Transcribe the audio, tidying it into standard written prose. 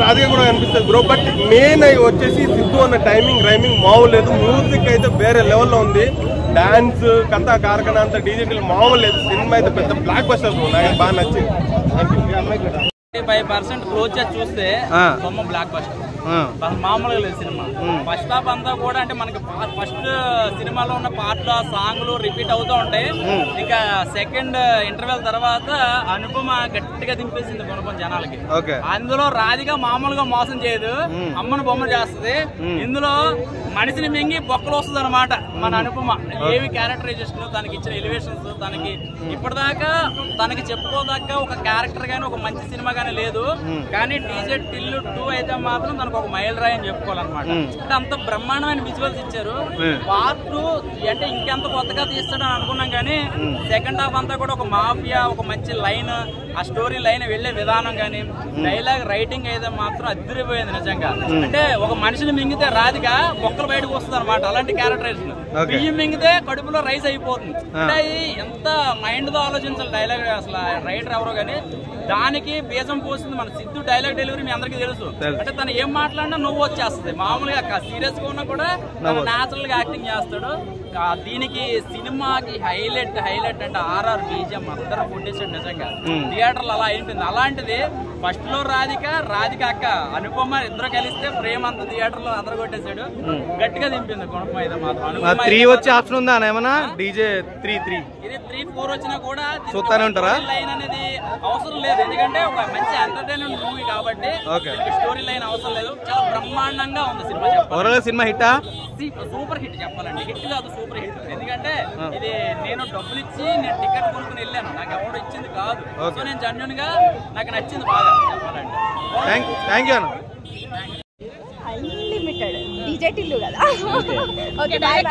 రాధిక కూడా కనిపిస్తుంది bro. But main వచ్చేసి సిద్ధు అన్న టైమింగ్ రైమింగ్ మామూలు లేదు. మ్యూజిక్ అయితే వేరే లెవెల్లో ఉంది. డాన్స్ కథ కార్ఖానా అంతా డీజే మామూలు లేదు. సినిమా అయితే పెద్ద బ్లాక్ బస్టర్ బ్రో. నాకు బాగా నచ్చింది. 5% క్లోజ్ చేసి చూస్తే బొమ్మ బ్లాక్ బస్టర్ మామూలుగా లేదు సినిమా. ఫస్ట్ హాఫ్ అంతా కూడా అంటే మనకి ఫస్ట్ సినిమాలో ఉన్న పాటలు సాంగ్లు రిపీట్ అవుతూ ఉంటాయి. ఇంకా సెకండ్ ఇంటర్వెల్ తర్వాత అనుపమ గట్టిగా దింపేసింది కొన్ని జనాలకి. అందులో రాధిక మామూలుగా మోసం చేయదు, అమ్మను బొమ్మ చేస్తుంది. ఇందులో మనిషిని మింగి బొక్కలు వస్తుంది అనమాట మన అనుపమ. ఏవి క్యారెక్టరైజేషన్, తనకి ఇచ్చిన ఎలివేషన్స్, తనకి ఇప్పటిదాకా తనకి చెప్పుకోదాకా ఒక క్యారెక్టర్ గానీ ఒక మంచి సినిమా గానీ లేదు. కానీ డీజే టిల్లు 2 అయితే మాత్రం తనకు ఒక మైల్ రాయి అని చెప్పుకోవాలన్నమాట. అంటే అంత బ్రహ్మాండమైన విజువల్స్ ఇచ్చారు. పార్ట్ 2 అంటే ఇంకెంత కొత్తగా తీస్తాడని అనుకున్నాం కానీ సెకండ్ హాఫ్ అంతా కూడా ఒక మాఫియా, ఒక మంచి లైన్, ఆ స్టోరీ లైన్ వెళ్లే విధానం కానీ డైలాగ్ రైటింగ్ అయితే మాత్రం అదిరిపోయింది నిజంగా. అంటే ఒక మనిషిని మింగితే రాధిక బొక్కలు బయటకు వస్తుంది అనమాట. అలాంటి క్యారెక్టరైజేషన్. బియ్యం మింగితే కడుపులో రైస్ అయిపోతుంది. అంటే ఎంత మైండ్ తో ఆలోచించాలి డైలాగ్. అసలు రైటర్ ఎవరో కానీ దానికి బీజం పోస్తుంది మన సిద్ధు. డైలాగ్ డెలివరీ మీ అందరికీ తెలుసు. అంటే తను ఏం మాట్లాడినా నువ్వు వచ్చేస్తుంది. మామూలుగా సీరియస్ గా ఉన్నా కూడా న్యాచురల్ గా యాక్టింగ్ చేస్తాడు. దీనికి సినిమాకి హైలైట్ అంటే RR బీజం అందరూ కొట్టేసాడు నిజంగా. థియేటర్లు అలా అయిపోయింది. అలాంటిది ఫస్ట్ లో రాధిక అక్క అనుపమ ఇద్దరు కలిస్తే ప్రేమ అంత థియేటర్ లో అందరూ కొట్టేశాడు. గట్టిగా దింపింది గుణపం అయితే మాత్రం. 3 వచ్చే ఆప్షన్ ఉందా ఏమన్నా? డీజే 3 ఇది 3, 4 వచ్చినా కూడా చూస్తానే ఉంటారా? లైన్ అనేది అవసరం లేదు. ఎందుకంటే ఒక మంచి ఎంటర్టైన్మెంట్ మూవీ కాబట్టి స్టోరీ లైన్ అవసరం లేదు. చాలా బ్రహ్మాండంగా ఉంది సినిమా. చెప్పాలి సినిమా హిట్టా? సూపర్ హిట్ చెప్పాలండి. హిట్ కాదు, సూపర్ హిట్. ఎందుకంటే ఇది నేను డబ్బులు ఇచ్చి నేను టికెట్ కొనుక్కుని వెళ్ళాను. నాకు ఎప్పుడు ఇచ్చింది కాదు. సో నేను జెన్యూన్ గా నాకు నచ్చింది బాగా చెప్పాలండి. థ్యాంక్ యూ అన్న. అన్లిమిటెడ్ డీజే టిల్లు కదా. Okay, bye.